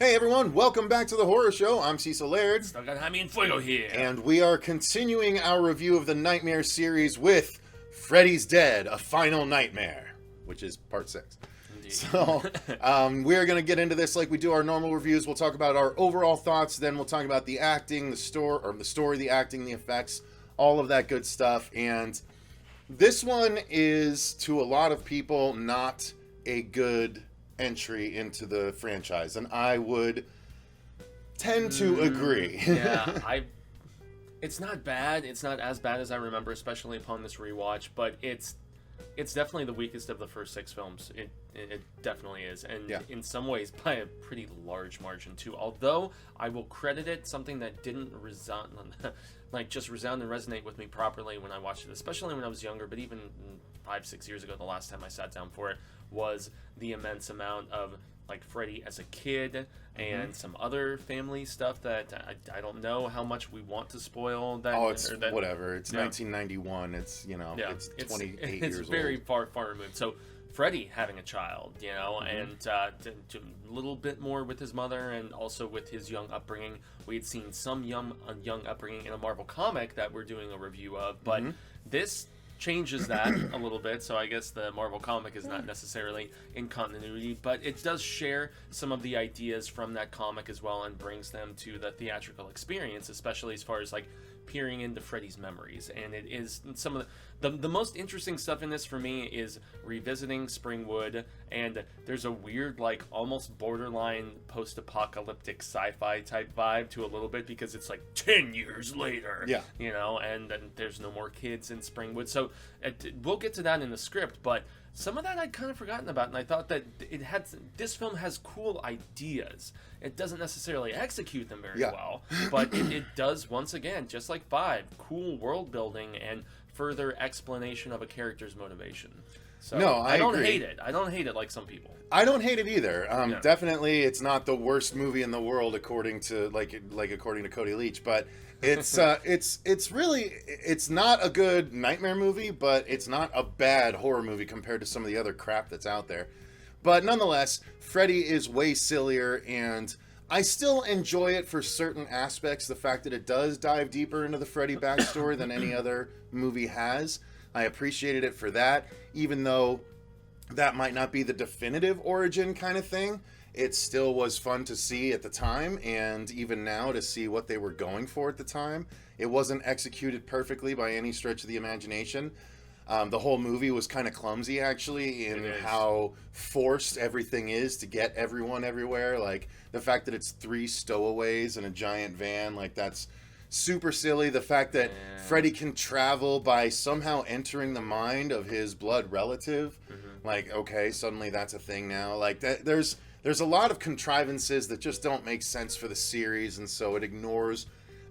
Hey everyone, welcome back to the horror show. I'm Cecil Laird. Still got Jaime and Fuego here. And we are continuing our review of the Nightmare series with Freddy's Dead, A Final Nightmare, which is part 6. Indeed. So, we're going to get into this like we do our normal reviews. We'll talk about our overall thoughts, then we'll talk about the acting, the story, the acting, the effects, all of that good stuff. And this one is, to a lot of people, not a good entry into the franchise, and I would tend to agree. It's not bad. It's not as bad as I remember, especially upon this rewatch, but it's definitely the weakest of the first 6 films. It definitely is, and in some ways by a pretty large margin too. Although I will credit it something that didn't resound and resonate with me properly when I watched it, especially when I was younger, but even 5-6 years ago, the last time I sat down for it, was the immense amount of like Freddy as a kid and some other family stuff that I don't know how much we want to spoil. Whatever. It's 1991. It's it's 28 years old. It's very far removed. So Freddy having a child, and a little bit more with his mother and also with his young upbringing. We had seen some young upbringing in a Marvel comic that we're doing a review of, but this changes that a little bit, so I guess the Marvel comic is not necessarily in continuity, but it does share some of the ideas from that comic as well and brings them to the theatrical experience, especially as far as like peering into Freddy's memories. And it is some of the most interesting stuff in this for me is revisiting Springwood, and there's a weird, like, almost borderline post-apocalyptic sci-fi type vibe to a little bit, because it's like 10 years later, and there's no more kids in Springwood. So we'll get to that in the script, but some of that I'd kind of forgotten about, and I thought that this film has cool ideas. It doesn't necessarily execute them very well, but it does, once again, just like 5, cool world building and further explanation of a character's motivation. So no, I don't agree. hate it. I don't hate it like some people. I don't hate it either. Definitely, it's not the worst movie in the world according to Cody Leach, but it's not a good nightmare movie, but it's not a bad horror movie compared to some of the other crap that's out there. But nonetheless, Freddy is way sillier, and I still enjoy it for certain aspects. The fact that it does dive deeper into the Freddy backstory than any other movie has. I appreciated it for that, even though that might not be the definitive origin kind of thing. It still was fun to see at the time, and even now to see what they were going for at the time. It wasn't executed perfectly by any stretch of the imagination. The whole movie was kind of clumsy, actually, in how forced everything is to get everyone everywhere. Like, the fact that it's 3 stowaways in a giant van, like, that's super silly. The fact that Freddy can travel by somehow entering the mind of his blood relative. Like, okay, suddenly that's a thing now. Like, there's a lot of contrivances that just don't make sense for the series, and so it ignores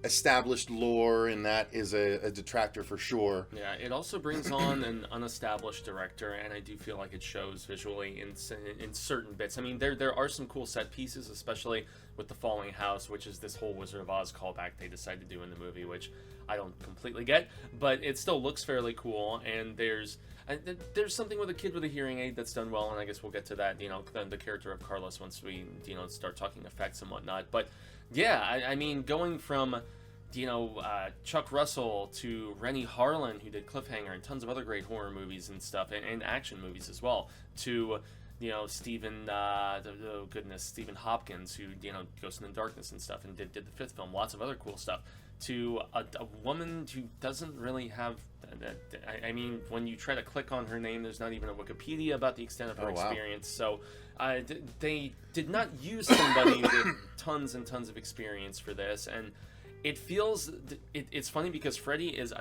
established lore, and that is a detractor for sure. Yeah, it also brings on an unestablished director, and I do feel like it shows visually in certain bits. I mean, there are some cool set pieces, especially with the falling house, which is this whole Wizard of Oz callback they decided to do in the movie, which I don't completely get, but it still looks fairly cool. And there's something with a kid with a hearing aid that's done well, and I guess we'll get to that, the character of Carlos once we, start talking effects and whatnot. But yeah, I mean, going from Chuck Russell to Rennie Harlan, who did Cliffhanger and tons of other great horror movies and stuff, and action movies as well, to Stephen Hopkins, who Ghost in the Darkness and stuff, and did the 5th film, lots of other cool stuff, to a woman who doesn't really have I mean, when you try to click on her name, there's not even a Wikipedia about the extent of her experience. So they did not use somebody with tons and tons of experience for this, and it feels it's funny because Freddy is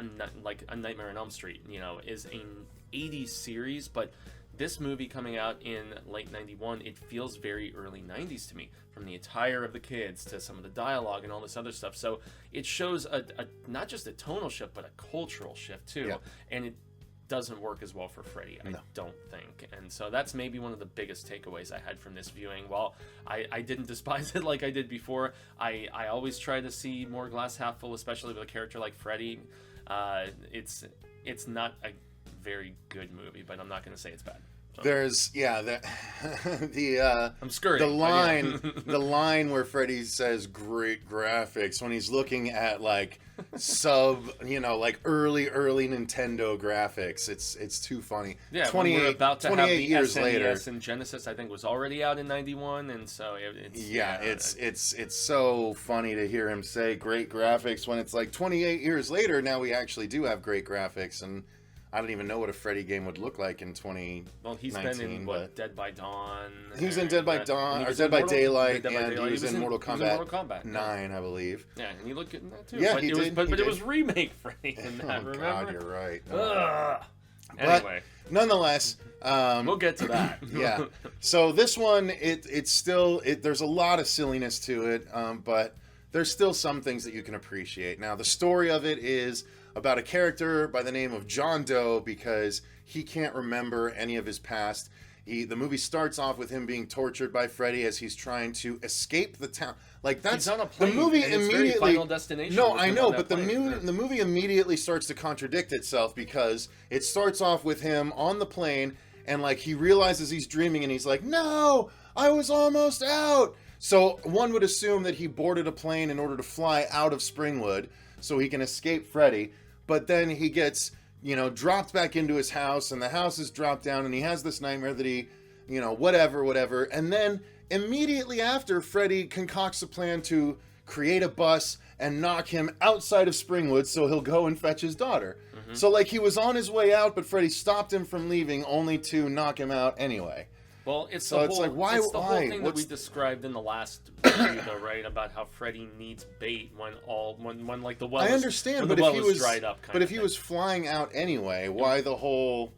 like a Nightmare on Elm Street, is an 80s series, but this movie coming out in late 91, it feels very early 90s to me, from the attire of the kids to some of the dialogue and all this other stuff. So it shows a not just a tonal shift, but a cultural shift too. Yep. And it doesn't work as well for Freddy, I don't think. And so that's maybe one of the biggest takeaways I had from this viewing. While I didn't despise it like I did before, I always try to see more glass half full, especially with a character like Freddy. It's not a very good movie, but I'm not going to say it's bad. There's the I'm scurrying. the line where Freddy says great graphics when he's looking at like like early Nintendo graphics. It's too funny. Yeah, 28 we're about to 28 have the years SNES later, and Genesis I think was already out in '91, and so it's so funny to hear him say great graphics when it's like 28 years later. Now we actually do have great graphics, and I don't even know what a Freddy game would look like in 2019. Well, he's been in Dead by Dawn. He was in Dead by Dawn, or Dead by Daylight, and he was in Mortal Kombat 9, I believe. Yeah, and he looked good in that too. Yeah, but he did. But it was remake Freddy in that, oh, remember? God, you're right. Anyway. Nonetheless... we'll get to that. Yeah. So this one, it's still... there's a lot of silliness to it, but there's still some things that you can appreciate. Now, the story of it is about a character by the name of John Doe because he can't remember any of his past. The movie starts off with him being tortured by Freddy as he's trying to escape the town. Like that's he's on a plane, the movie and it's immediately. Very Final Destination. No, I know, but the the movie immediately starts to contradict itself because it starts off with him on the plane and like he realizes he's dreaming and he's like, "No, I was almost out." So one would assume that he boarded a plane in order to fly out of Springwood so he can escape Freddy. But then he gets, dropped back into his house, and the house is dropped down, and he has this nightmare that he, whatever. And then immediately after, Freddy concocts a plan to create a bus and knock him outside of Springwood so he'll go and fetch his daughter. Mm-hmm. So, like, he was on his way out, but Freddy stopped him from leaving only to knock him out anyway. Well, it's the whole thing that we described in the last review, though, right? About how Freddy needs bait when like the well. I understand, but if he was dried up, if he was flying out anyway, why the whole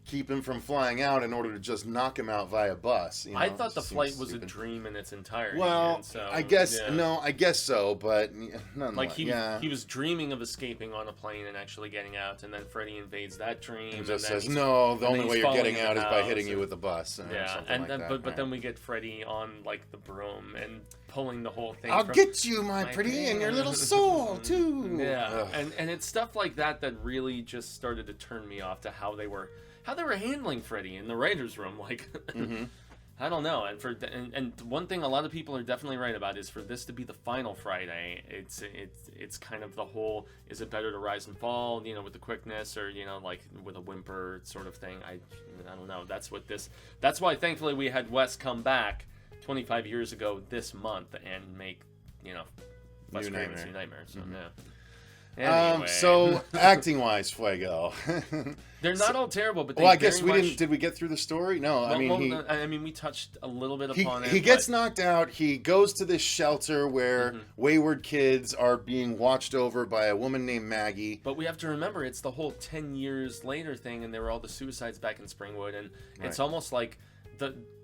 keep him from flying out in order to just knock him out via bus? I thought the flight was a dream in its entirety. Well, so, I guess I guess so, but nonetheless, he was dreaming of escaping on a plane and actually getting out, and then Freddy invades that dream. And just says, "No, the only way you're getting out is by hitting you with a bus." Then we get Freddy on like the broom and pulling the whole thing. I'll get you, my pretty, and your little soul too. Yeah, and it's stuff like that that really just started to turn me off to how they were handling Freddy in the writers' room. Like, I don't know. And one thing a lot of people are definitely right about is for this to be the final Friday, it's kind of the whole, is it better to rise and fall, with the quickness, or like with a whimper sort of thing. I don't know. That's why thankfully we had Wes come back 25 years ago this month and make Wes Craven's New Nightmare. So yeah. Anyway. So acting wise, Fuego. They're not all terrible, but I guess we didn't. Did we get through the story? No, we touched a little bit upon it. He gets knocked out. He goes to this shelter where wayward kids are being watched over by a woman named Maggie. But we have to remember, it's the whole 10 years later thing, and there were all the suicides back in Springwood, and it's almost like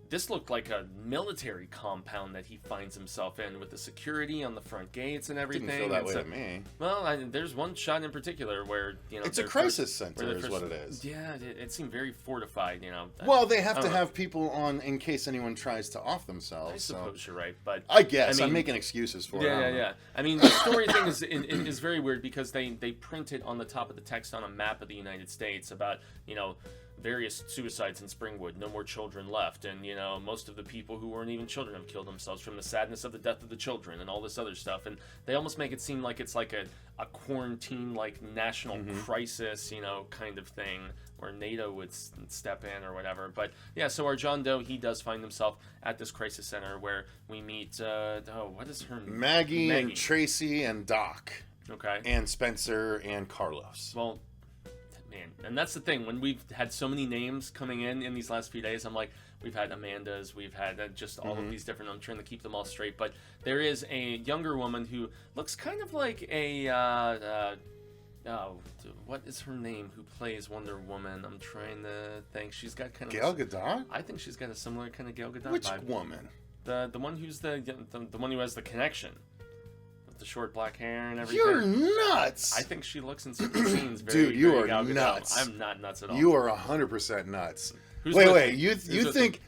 this looked like a military compound that he finds himself in, with the security on the front gates and everything. Didn't feel that way to me. Well, there's one shot in particular where it's a crisis center, is what it is. Yeah, it seemed very fortified. Well, they have to have people on in case anyone tries to off themselves. I suppose you're right, but I guess I'm making excuses for it. Yeah. I mean, the story thing is very weird because they print it on the top of the text on a map of the United States about various suicides in Springwood, no more children left, and most of the people who weren't even children have killed themselves from the sadness of the death of the children and all this other stuff, and they almost make it seem like it's like a quarantine, like national crisis, kind of thing where NATO would step in or whatever. But yeah, so our John Doe, he does find himself at this crisis center where we meet what is her name? Maggie and Tracy and Doc. Okay. And Spencer and Carlos. Well, man, and that's the thing, when we've had so many names coming in these last few days, I'm like, we've had Amanda's, we've had just all of these different, I'm trying to keep them all straight, but there is a younger woman who looks kind of like a what is her name, who plays Wonder Woman? I'm trying to think. She's got kind of Gal Gadot? I think she's got a similar kind of Gal Gadot Which vibe. woman? The one who's the one who has the connection. The short black hair and everything. You're nuts! I think she looks in certain scenes very Dude, you very are nuts. I'm not nuts at all. You are 100% nuts. Wait, you think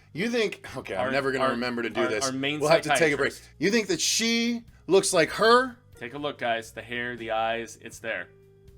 okay, I'm never going to remember to do this. We'll have to take a break. You think that she looks like her? Take a look, guys. The hair, the eyes, it's there.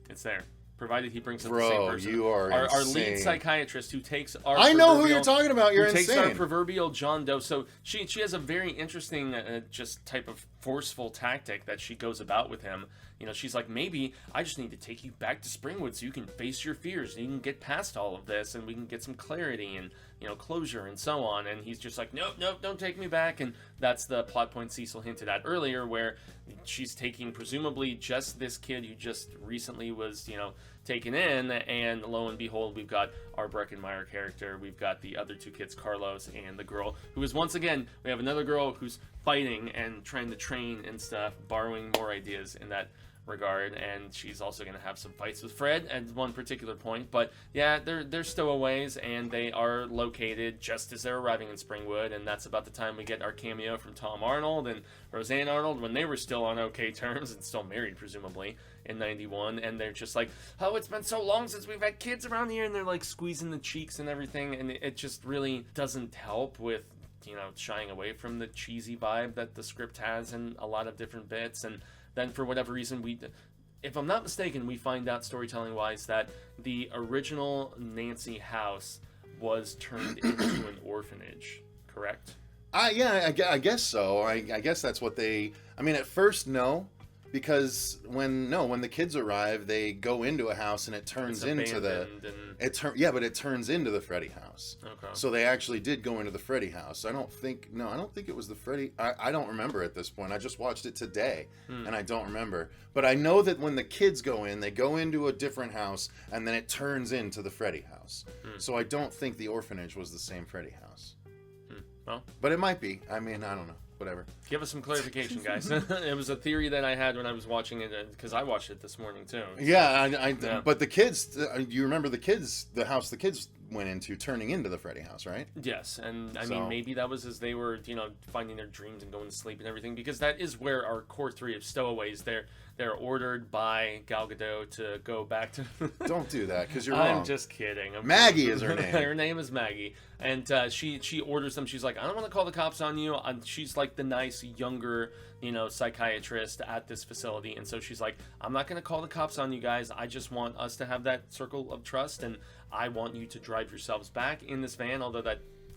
It's there. provided he brings up Bro, the same person. you are our lead insane. psychiatrist who takes our I know who you're talking about. You're who insane. takes our proverbial John Doe. So she has a very interesting just type of forceful tactic that she goes about with him. You know, she's like, maybe I just need to take you back to Springwood so you can face your fears and you can get past all of this and we can get some clarity and, you know, closure and so on. And he's just like, nope, don't take me back. And that's the plot point Cecil hinted at earlier, where she's taking presumably just this kid who just recently was, you know, taken in, and lo and behold, we've got our Breckenmeyer character, we've got the other two kids, Carlos and the girl, who is once again, we have another girl who's fighting and trying to train and stuff, borrowing more ideas in that regard, and she's also going to have some fights with Fred at one particular point. But yeah, they're stowaways, and they are located just as they're arriving in Springwood, and that's about the time we get our cameo from Tom Arnold and Roseanne Arnold when they were still on okay terms and still married, presumably, in 91, and they're just like, oh, it's been so long since we've had kids around here, and they're like squeezing the cheeks and everything, and it just really doesn't help with, you know, shying away from the cheesy vibe that the script has in a lot of different bits. And then for whatever reason, if I'm not mistaken, we find out storytelling-wise that the original Nancy house was turned into an orphanage, correct? Yeah, I guess so. I guess that's what they... I mean, at first, no. Because when the kids arrive, they go into a house and it turns into the... but it turns into the Freddy house. Okay. So they actually did go into the Freddy house. I don't think it was the Freddy... I don't remember at this point. I just watched it today, and I don't remember. But I know that when the kids go in, they go into a different house, and then it turns into the Freddy house. So I don't think the orphanage was the same Freddy house. Well, but it might be. I mean, I don't know. Whatever. Give us some clarification, guys. It was a theory that I had when I was watching it, because I watched it this morning too. Yeah, yeah. But the kids, you remember the house the kids went into turning into the Freddy house, right? Yes, and I mean, maybe that was as they were, you know, finding their dreams and going to sleep and everything, because that is where our core three of stowaways, they're ordered by Gal Gadot to go back to... Don't do that, because you're wrong. I'm just kidding. Maggie is her name. Her name is Maggie. And she orders them. She's like, I don't want to call the cops on you. She's like the nice, younger, you know, psychiatrist at this facility. And so she's like, I'm not going to call the cops on you guys. I just want us to have that circle of trust. And I want you to drive yourselves back in this van. Although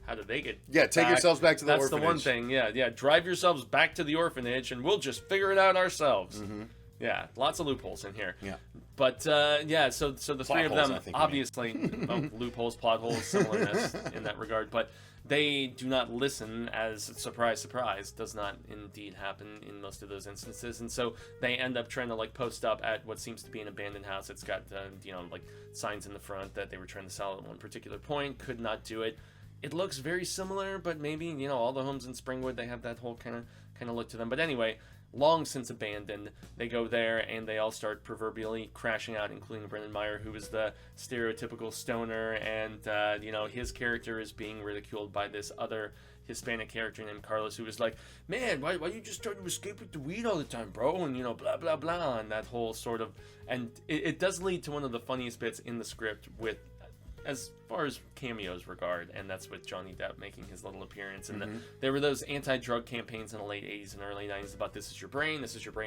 how did they get take back? Yourselves back to the orphanage. That's the one thing. Yeah. Drive yourselves back to the orphanage and we'll just figure it out ourselves. Mm-hmm. Yeah, lots of loopholes in here. Yeah. But, so the three of them, obviously, loopholes, plot holes, similarness in that regard. But they do not listen, as surprise, surprise, does not indeed happen in most of those instances. And so they end up trying to, like, post up at what seems to be an abandoned house. It's got, like, signs in the front that they were trying to sell at one particular point. Could not do it. It looks very similar, but maybe, all the homes in Springwood, they have that whole kind of look to them. But anyway... long since abandoned, they go there and they all start proverbially crashing out, including Brendan Meyer, who is the stereotypical stoner, and his character is being ridiculed by this other Hispanic character named Carlos, who is like, man, why you just try to escape with the weed all the time, bro, and blah blah blah, and that whole sort of, and it does lead to one of the funniest bits in the script with, as far as cameos regard, and that's with Johnny Depp making his little appearance. And there were those anti-drug campaigns in the late 80s and early 90s about this is your brain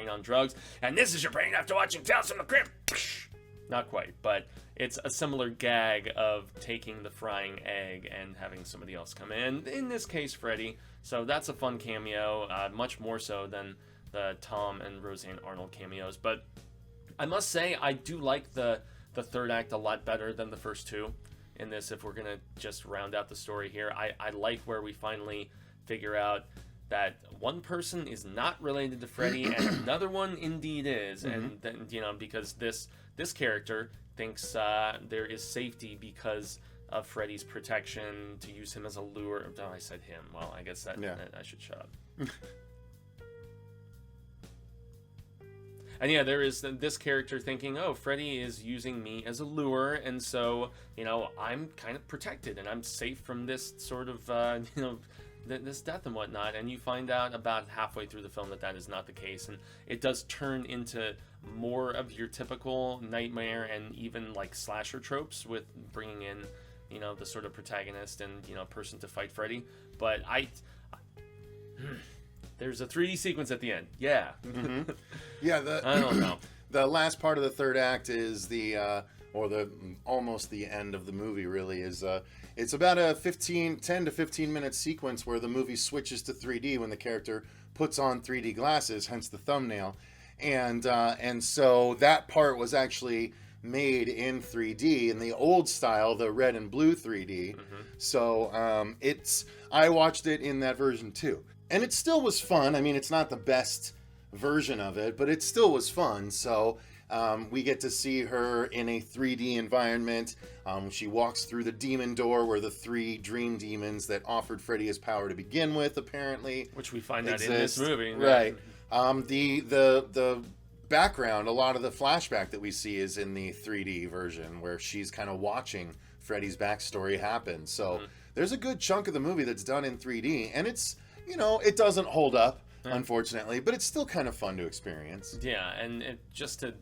on drugs, and this is your brain after watching Tales from the Crypt. Not quite, but it's a similar gag of taking the frying egg and having somebody else come in this case, Freddy. So that's a fun cameo, much more so than the Tom and Roseanne Arnold cameos. But I must say, I do like the third act a lot better than the first two in this, if we're going to just round out the story here. I like where we finally figure out that one person is not related to Freddy and another one indeed is. And then, because this character thinks there is safety because of Freddy's protection, to use him as a lure. Oh, I said him. Well, I guess that I should shut up. And yeah, there is this character thinking, oh, Freddy is using me as a lure, and so, I'm kind of protected, and I'm safe from this sort of, this death and whatnot. And you find out about halfway through the film that is not the case, and it does turn into more of your typical nightmare and even, like, slasher tropes with bringing in, the sort of protagonist and, person to fight Freddy. But there's a 3D sequence at the end. Yeah. Yeah, I don't know. the last part of the third act is or the almost the end of the movie really is it's about a 10 to 15 minute sequence where the movie switches to 3D when the character puts on 3D glasses, hence the thumbnail. And so that part was actually made in 3D in the old style, the red and blue 3D. So I watched it in that version too. And it still was fun. I mean, it's not the best version of it, but it still was fun. So we get to see her in a 3D environment. She walks through the demon door where the 3 dream demons that offered Freddy his power to begin with, apparently. Which we find out in this movie. Right. The background, a lot of the flashback that we see is in the 3D version where she's kind of watching Freddy's backstory happen. So there's a good chunk of the movie that's done in 3D, and it's, it doesn't hold up, unfortunately, but it's still kind of fun to experience. Yeah, and just to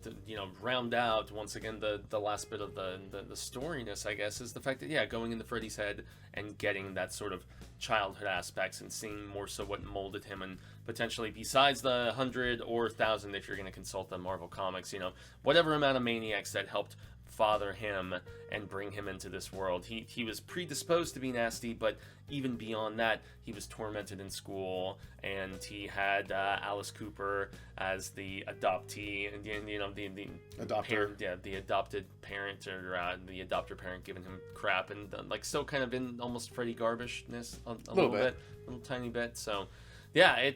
round out once again the last bit of the storiness, I guess, is the fact that going into Freddy's head and getting that sort of childhood aspects and seeing more so what molded him, and potentially besides the 100 or 1,000 if you're going to consult the Marvel Comics, whatever amount of maniacs that helped father him and bring him into this world. He was predisposed to be nasty, but even beyond that, he was tormented in school, and he had Alice Cooper as the adoptee, and the Adopter. parent, the adopted parent, or the adopter parent giving him crap, and so kind of in almost Freddy garbishness a little bit, a little tiny bit. So yeah,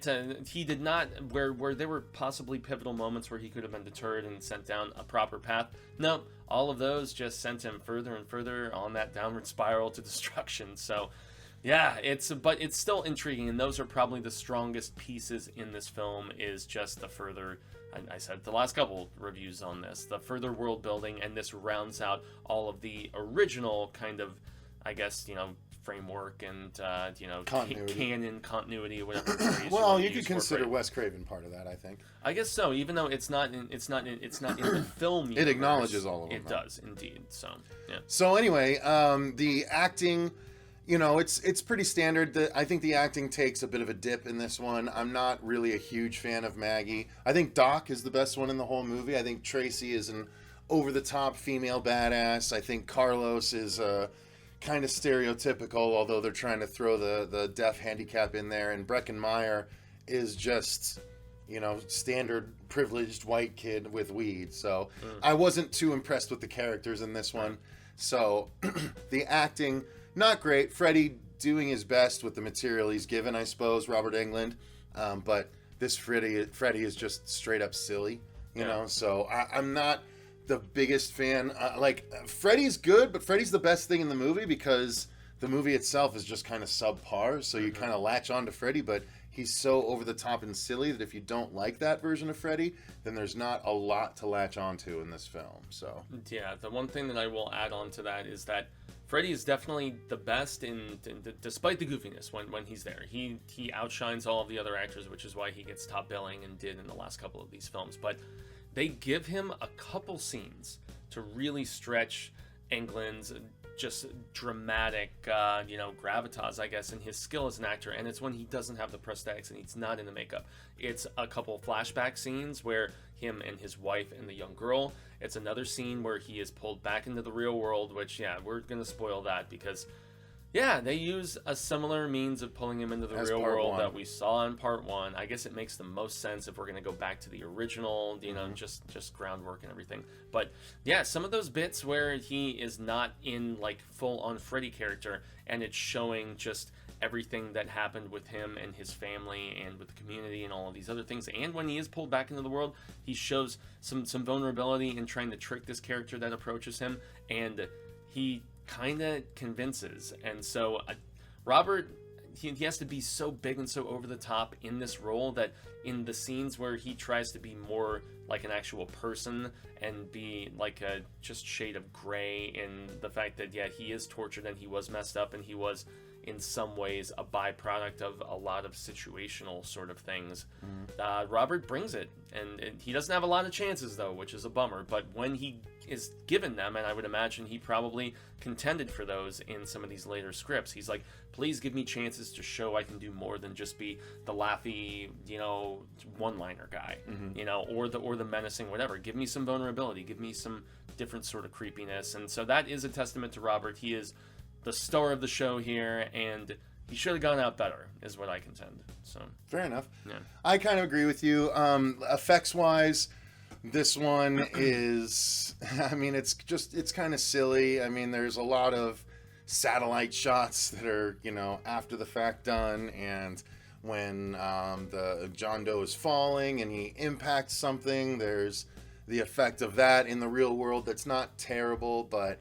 he did not, where there were possibly pivotal moments where he could have been deterred and sent down a proper path. No, all of those just sent him further and further on that downward spiral to destruction. So yeah, but it's still intriguing, and those are probably the strongest pieces in this film, is just the further, I said the last couple reviews on this, the further world building, and this rounds out all of the original kind of, I guess, framework and canon continuity or whatever. Well, you could consider Wes Craven part of that, I think. I guess so, even though it's not in the film universe. It acknowledges all of them. It does indeed. So yeah. So anyway, the acting, it's pretty standard. I think the acting takes a bit of a dip in this one. I'm not really a huge fan of Maggie. I think Doc is the best one in the whole movie. I think Tracy is an over-the-top female badass. I think Carlos is kind of stereotypical, although they're trying to throw the deaf handicap in there. And Breckin Meyer is just, standard privileged white kid with weed. So I wasn't too impressed with the characters in this one. So the acting, not great. Freddy doing his best with the material he's given, I suppose, Robert Englund. But this Freddy is just straight up silly, you know? So I'm not the biggest fan. Freddy's good, but Freddy's the best thing in the movie because the movie itself is just kind of subpar, so you kind of latch on to Freddy, but he's so over the top and silly that if you don't like that version of Freddy, then there's not a lot to latch onto in this film. So yeah, the one thing that I will add on to that is that Freddy is definitely the best despite the goofiness when he's there. He outshines all of the other actors, which is why he gets top billing and did in the last couple of these films. But they give him a couple scenes to really stretch Englund's just dramatic, gravitas, I guess, and his skill as an actor. And it's when he doesn't have the prosthetics and he's not in the makeup. It's a couple flashback scenes where him and his wife and the young girl. It's another scene where he is pulled back into the real world, which, we're going to spoil that because, they use a similar means of pulling him into the real world that we saw in part 1. I guess it makes the most sense if we're going to go back to the original, just groundwork and everything. But some of those bits where he is not in full on Freddy character, and it's showing just everything that happened with him and his family and with the community and all of these other things. And when he is pulled back into the world, he shows some vulnerability in trying to trick this character that approaches him, and he kind of convinces. And so Robert, he has to be so big and so over the top in this role that in the scenes where he tries to be more like an actual person and be like a just shade of gray in the fact that he is tortured and he was messed up and he was in some ways a byproduct of a lot of situational sort of things. Robert brings it, and he doesn't have a lot of chances though, which is a bummer. But when he is given them, and I would imagine he probably contended for those in some of these later scripts, he's like, please give me chances to show I can do more than just be the laughy, one-liner guy, or the menacing whatever. Give me some vulnerability, give me some different sort of creepiness. And so that is a testament to Robert. He is the star of the show here, and he should have gone out better, is what I contend. So fair enough. Yeah. I kind of agree with you. Effects wise, this one is, I mean, it's kind of silly. I mean, there's a lot of satellite shots that are, after the fact done, and when the John Doe is falling and he impacts something, there's the effect of that in the real world that's not terrible, but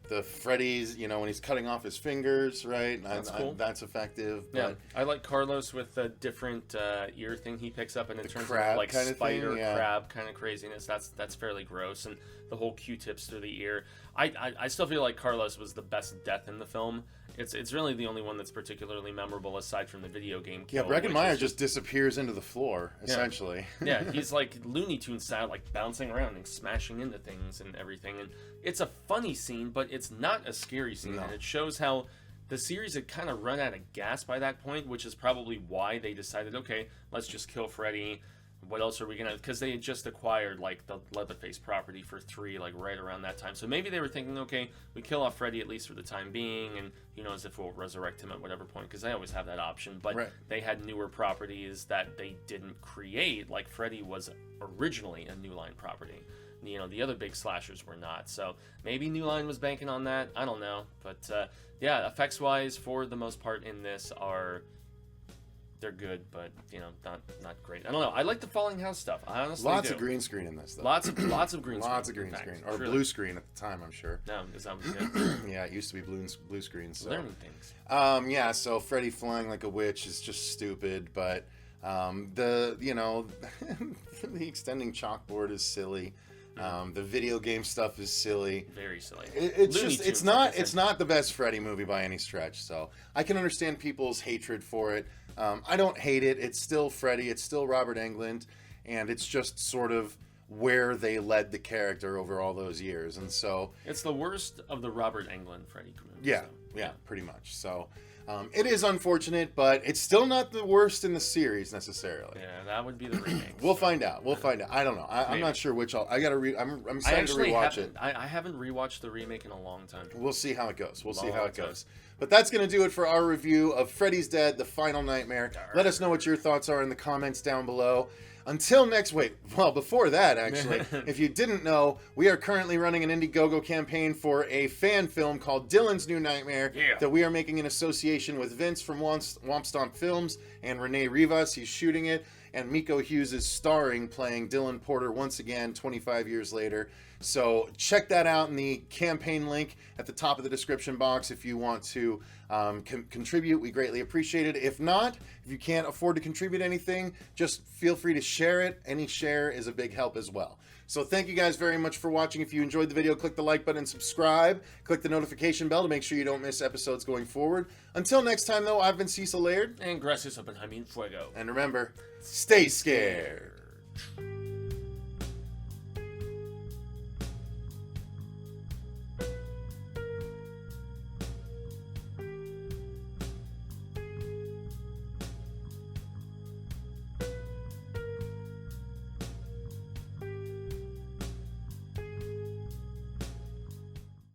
the Freddy's, when he's cutting off his fingers, right? That's cool. That's effective. Yeah, but I like Carlos with the different ear thing he picks up, and it turns crab into like kind of spider thing, yeah. crab kind of craziness. That's fairly gross, and the whole Q-tips through the ear. I still feel like Carlos was the best death in the film. It's really the only one that's particularly memorable aside from the video game kill. Yeah, Breckenmeyer just disappears into the floor, essentially. Yeah, he's like Looney Tunes style, like bouncing around and smashing into things and everything. And it's a funny scene, but it's not a scary scene. No. And it shows how the series had kind of run out of gas by that point, which is probably why they decided, okay, let's just kill Freddy. What else are we gonna? Because they had just acquired like the Leatherface property for 3, like right around that time. So maybe they were thinking, okay, we kill off Freddy at least for the time being, and who knows if we'll resurrect him at whatever point. Because they always have that option. But right. They had newer properties that they didn't create. Like Freddy was originally a New Line property. The other big slashers were not. So maybe New Line was banking on that. I don't know. But yeah, effects wise, for the most part in this they're good, but not great. I don't know. I like the falling house stuff. I honestly Lots do. of green screen in this, though. Lots of green screen. Lots of green screen, or Truly. blue screen at the time, I'm sure. No, is that good? Yeah, it used to be blue screen. So. Learning things. Yeah. So Freddy flying like a witch is just stupid, but the the extending chalkboard is silly. The video game stuff is silly. Very silly. It's not the best Freddy movie by any stretch. So I can understand people's hatred for it. I don't hate it. It's still Freddy. It's still Robert Englund, and it's just sort of where they led the character over all those years. And so it's the worst of the Robert Englund Freddy movies. Yeah, pretty much. So it is unfortunate, but it's still not the worst in the series necessarily. Yeah, that would be the remake. We'll find out. I don't know. I'm not sure which. I gotta. I'm excited to rewatch it. I haven't rewatched the remake in a long time. We'll see how it goes. But that's going to do it for our review of Freddy's Dead: The Final Nightmare. Let us know what your thoughts are in the comments down below. Until next, before that, actually, if you didn't know, we are currently running an Indiegogo campaign for a fan film called Dylan's New Nightmare that we are making in association with Vince from Womp Stomp Films and Renee Rivas. He's shooting it, and Miko Hughes is starring, playing Dylan Porter once again, 25 years later. So check that out in the campaign link at the top of the description box if you want to contribute. We greatly appreciate it. If not, if you can't afford to contribute anything, just feel free to share it. Any share is a big help as well. So thank you guys very much for watching. If you enjoyed the video, click the like button and subscribe. Click the notification bell to make sure you don't miss episodes going forward. Until next time, though, I've been Cecil Laird. And gracias, Jaime Fuego. And remember, stay scared.